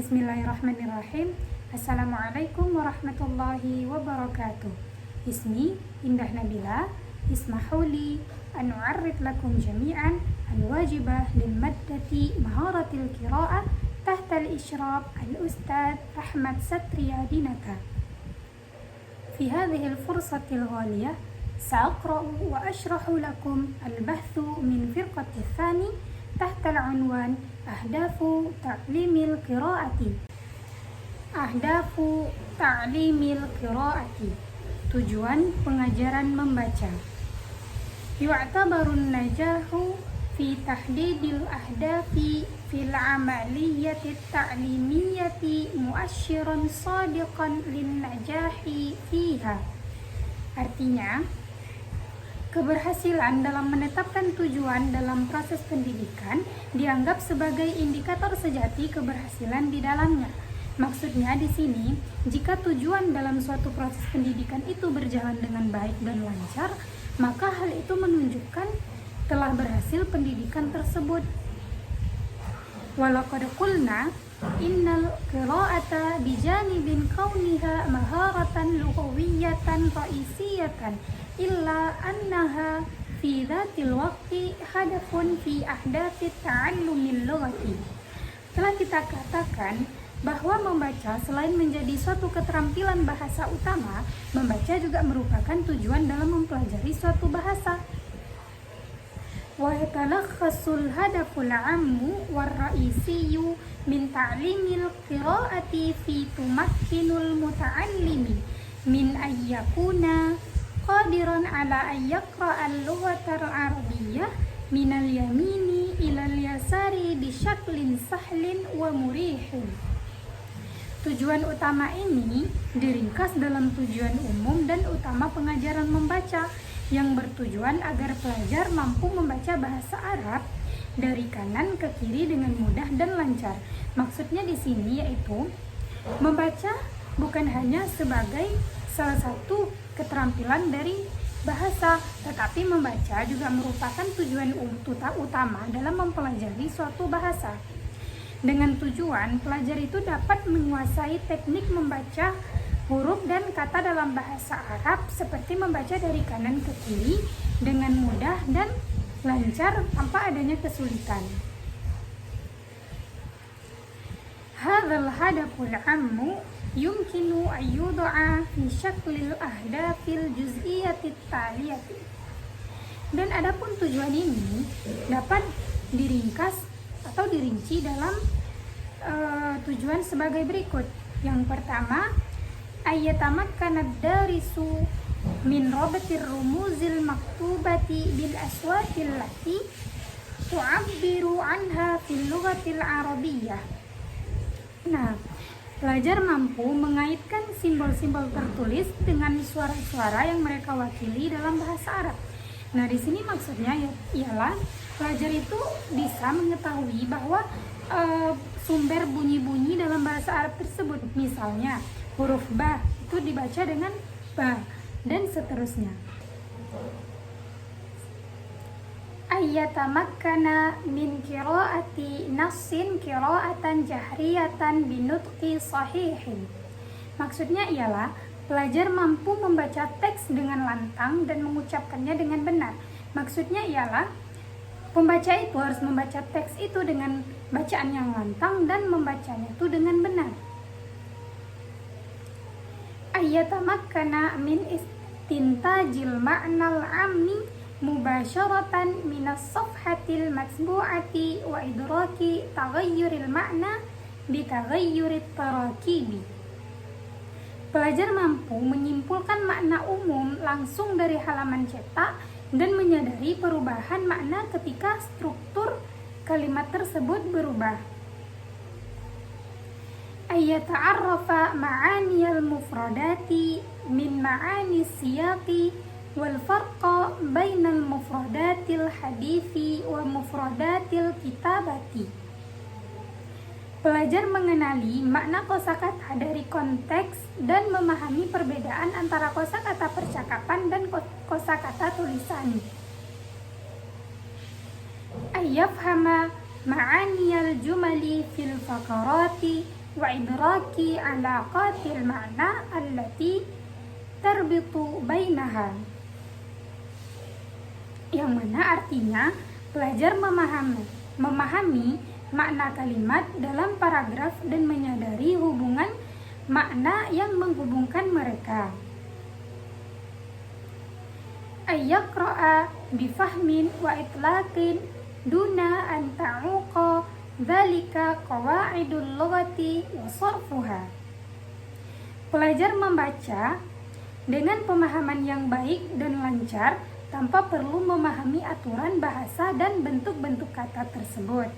Bismillahirrahmanirrahim. Assalamualaikum warahmatullahi wabarakatuh. Ismi Indah Nabila. Ismahuli an u'arrid lakum jami'an al-wajibah lil maddati maharatil qira'ah tahta al-isyraf al-ustadz Ahmad Satria Dinata. Fi hadhihi al-fursatil ghaliyah sa'aqra'u wa ashrahu lakum al-bahthu min firqati tsani tahta al-unwan Ahdafu ta'limil qiraati. Ahdafu ta'limil qiraati. Tujuan pengajaran membaca. Yu'tabarun najahu fi tahdidil ahdafi fil amaliyati ta'limiyati muasyiran sadiqan lin najahi fiha. Artinya, keberhasilan dalam menetapkan tujuan dalam proses pendidikan dianggap sebagai indikator sejati keberhasilan di dalamnya. Maksudnya di sini, jika tujuan dalam suatu proses pendidikan itu berjalan dengan baik dan lancar, maka hal itu menunjukkan telah berhasil pendidikan tersebut. Walaqad qulna innal qira'ata bijanibin kauniha maharatan lughawiyatan ra'isiyatan illa annaha fi dhatil waqti hadafun fi ahdafi ta'allumil lughati. Telah kita katakan bahwa membaca selain menjadi suatu keterampilan bahasa utama, membaca juga merupakan tujuan dalam mempelajari suatu bahasa. Wa yatalakhasul hadaful 'ammu war ra'isiyyu min ta'limil qira'ati fi tumakkinul muta'allimi min ayyakuna qadiran ala ayyaqra'al lughatal arabiyyah minal yamini ilal yasari bisyaklin sahlin wa murihin. Tujuan utama ini diringkas dalam tujuan umum dan utama pengajaran membaca yang bertujuan agar pelajar mampu membaca bahasa Arab dari kanan ke kiri dengan mudah dan lancar. Maksudnya di sini yaitu membaca bukan hanya sebagai salah satu keterampilan dari bahasa, tetapi membaca juga merupakan tujuan utama dalam mempelajari suatu bahasa. Dengan tujuan, pelajar itu dapat menguasai teknik membaca huruf dan kata dalam bahasa Arab seperti membaca dari kanan ke kiri dengan mudah dan lancar tanpa adanya kesulitan. Hadzal hadaful 'ammu yumkinu ayyudu'a fi syaklil ahdafil juz'iyatit taliyati. Dan adapun tujuan ini dapat diringkas atau dirinci dalam tujuan sebagai berikut. Yang pertama, ayyatamakkanad darisu min rabatir rumuzil maktubati bil aswatil lati tu'abbiru anha fil lughatil arabiyyah. Nah, pelajar mampu mengaitkan simbol-simbol tertulis dengan suara-suara yang mereka wakili dalam bahasa Arab. Nah, di sini maksudnya ialah pelajar itu bisa mengetahui bahwa sumber bunyi-bunyi dalam bahasa Arab tersebut. Misalnya, huruf ba itu dibaca dengan ba dan seterusnya. Ayyatamakkana min qira'ati nassin qira'atan jahriyatan binutqi sahihin. Maksudnya ialah pelajar mampu membaca teks dengan lantang dan mengucapkannya dengan benar. Maksudnya ialah pembaca itu harus membaca teks itu dengan bacaan yang lantang dan membacanya itu dengan benar. Ayyatamakkana min istintajil ma'nal 'ammi mubasharatan minas safhatil matbu'ati wa idraki taghayyuril ma'na bi taghayyurit tarakibi. Pelajar mampu menyimpulkan makna umum langsung dari halaman cetak dan menyadari perubahan makna ketika struktur kalimat tersebut berubah. Ayyata'arrafa ma'aniyal mufradati min ma'ani siyaqi wal farqa bainal mufradatil hadithi wa mufradatil kitabati. Pelajar mengenali makna kosakata dari konteks dan memahami perbedaan antara kosakata percakapan dan kosakata tulisan. Ayyafhama ma'aniyal jumali fil faqarati wa idraki alaqatil ma'na allati tarbitu bainaha. Yang mana artinya pelajar memahami makna kalimat dalam paragraf dan menyadari hubungan makna yang menghubungkan mereka. Ayyaqra'a bifahmin wa itlaqin duna an ta'uqa dzalika qawaidul lughati wa sarfuha. Pelajar membaca dengan pemahaman yang baik dan lancar tanpa perlu memahami aturan bahasa dan bentuk-bentuk kata tersebut.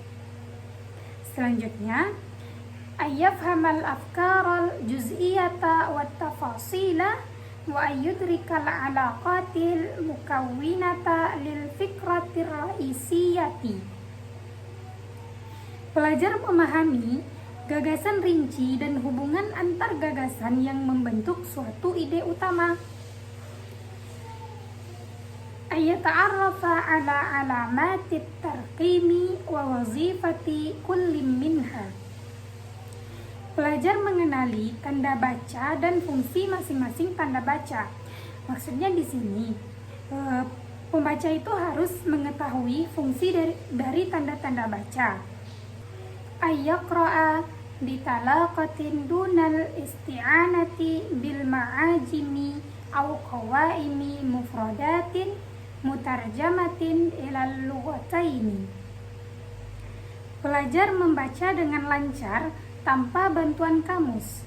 Selanjutnya, ayyafhamal afkaral juz'iyata wat tafasila wa ayyudrikal alaqatil mukawwinata lil fikratir raisiyati. Pelajar memahami gagasan rinci dan hubungan antar gagasan yang membentuk suatu ide utama. Ayyata'arrafa ala alamatit tarqimi wa wazifati kullim minha. Pelajar mengenali tanda baca dan fungsi masing-masing tanda baca. Maksudnya di sini pembaca itu harus mengetahui fungsi dari tanda-tanda baca. Ayyaqra'a bitalaqatin dunal isti'anati bil ma'ajimi aw qawaimi mufradatin mutarjamatin ilal lughataini. Pelajar membaca dengan lancar tanpa bantuan kamus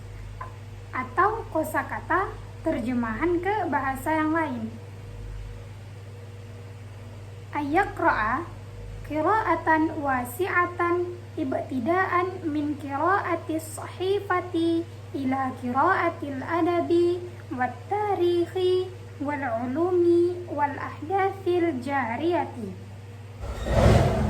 atau kosakata terjemahan ke bahasa yang lain. Ayyaqra'a qira'atan wasi'atan ibtida'an min qira'atis sahifati ila qira'atil adabi wat tarikhi wal ulumi wal ahdathil jariyati.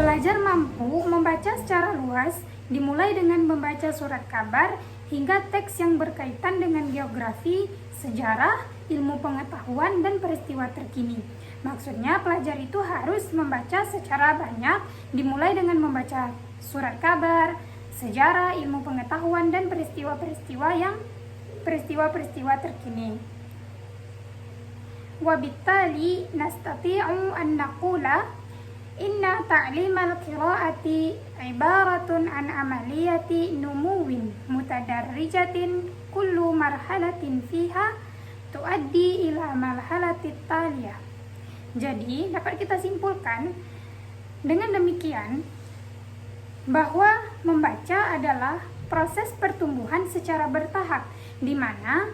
Pelajar mampu membaca secara luas, dimulai dengan membaca surat kabar hingga teks yang berkaitan dengan geografi, sejarah, ilmu pengetahuan, dan peristiwa terkini. Maksudnya pelajar itu harus membaca secara banyak, dimulai dengan membaca surat kabar, sejarah, ilmu pengetahuan, dan peristiwa-peristiwa terkini. Wabittali nastati'u an naqula inna ta'limal qira'ati ibaratun an amaliyati numuwin mutadarrijatin kullu marhalatin fiha tuaddi ila marhalatit taliyah. Jadi dapat kita simpulkan dengan demikian bahwa membaca adalah proses pertumbuhan secara bertahap, di mana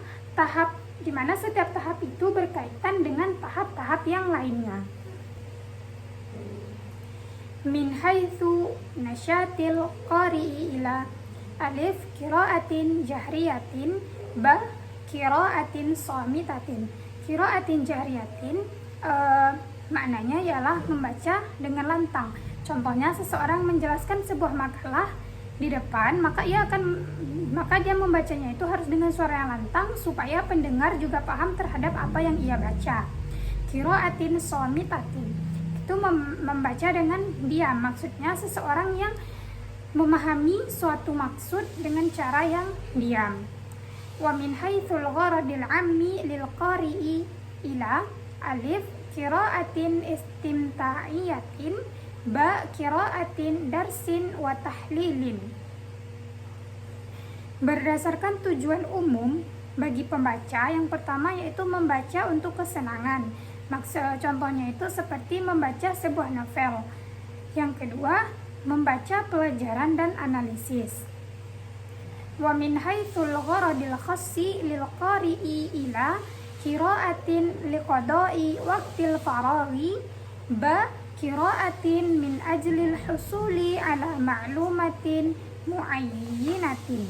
setiap tahap itu berkaitan dengan tahap-tahap yang lainnya. Min haitsu nasyatil qari'i ila alif qira'atin jahriyatin ba qira'atin shamitatin. Qira'atin jahriyatin maknanya ialah membaca dengan lantang. Contohnya seseorang menjelaskan sebuah makalah di depan, maka dia membacanya itu harus dengan suara yang lantang supaya pendengar juga paham terhadap apa yang ia baca. Qira'atin shamitatin itu membaca dengan diam, maksudnya seseorang yang memahami suatu maksud dengan cara yang diam. Wa min haitsul gharadil ammi lil qari'i ila alif qira'atin istimta'iyatin ba qira'atin darsin wa tahlilin. Berdasarkan tujuan umum bagi pembaca, yang pertama yaitu membaca untuk kesenangan. Contohnya itu seperti membaca sebuah novel. Yang kedua, membaca pelajaran dan analisis. Wa min haitsul gharadil khassi lil qari'i ila qira'atin liqada'i waqtil faraghi ba qira'atin min ajlil husuli ala ma'lumatin muayyinatin.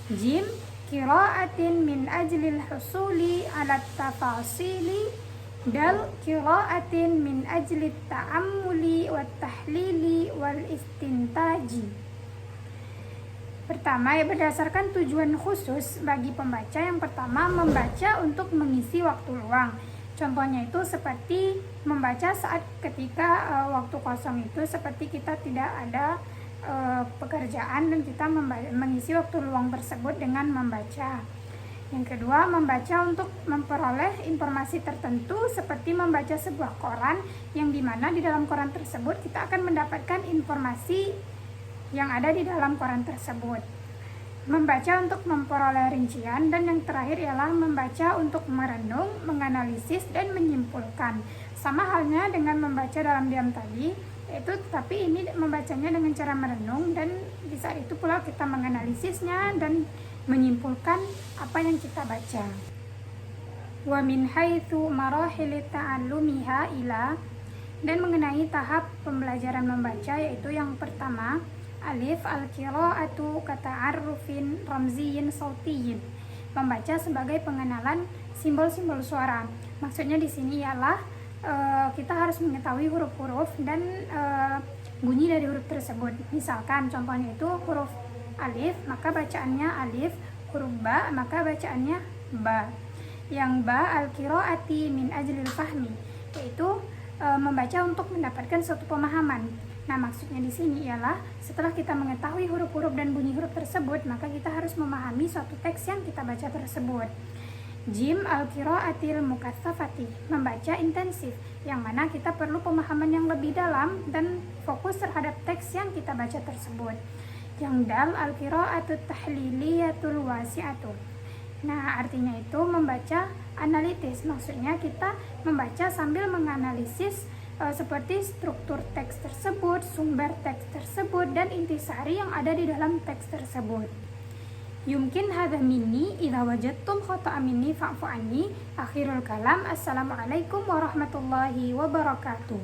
Jim qira'atin min ajlil husuli ala tafasili. Dal qira'atin min ajli ta'ammuli wat tahlili wal istintaji. Pertama, berdasarkan tujuan khusus bagi pembaca. Yang pertama, membaca untuk mengisi waktu luang. Contohnya itu seperti membaca saat ketika waktu kosong itu, seperti kita tidak ada pekerjaan dan kita mengisi waktu luang tersebut dengan membaca. Yang kedua, membaca untuk memperoleh informasi tertentu seperti membaca sebuah koran yang dimana di dalam koran tersebut kita akan mendapatkan informasi yang ada di dalam koran tersebut. Membaca untuk memperoleh rincian, dan yang terakhir ialah membaca untuk merenung, menganalisis, dan menyimpulkan. Sama halnya dengan membaca dalam diam tadi, yaitu tapi ini membacanya dengan cara merenung, dan di saat itu pula kita menganalisisnya dan menyimpulkan apa yang kita baca. Wa min haitsu marahil ta'allumiha ila, dan mengenai tahap pembelajaran membaca, yaitu yang pertama, alif al-qira'atu kata'arrufin ramziyin sautiyin, membaca sebagai pengenalan simbol-simbol suara. Maksudnya di sini ialah kita harus mengetahui huruf-huruf dan bunyi dari huruf tersebut. Misalkan contohnya itu huruf alif, maka bacaannya alif, huruf ba, maka bacaannya ba. Yang ba al-qira'ati min ajlil fahmi, yaitu membaca untuk mendapatkan suatu pemahaman. Nah, maksudnya di sini ialah setelah kita mengetahui huruf-huruf dan bunyi huruf tersebut, maka kita harus memahami suatu teks yang kita baca tersebut. Jim al-qira'atil mukatsafati, membaca intensif, yang mana kita perlu pemahaman yang lebih dalam dan fokus terhadap teks yang kita baca tersebut. Yang dal al-qira'atut tahliliyatul wasi'atu. Nah, artinya itu membaca analitis, maksudnya kita membaca sambil menganalisis seperti struktur teks tersebut, sumber teks tersebut, dan intisari yang ada di dalam teks tersebut. Yumkin hadza minni idza wajadtum khata'a minni fa'fu anni. Akhirul kalam. Assalamualaikum warahmatullahi wabarakatuh.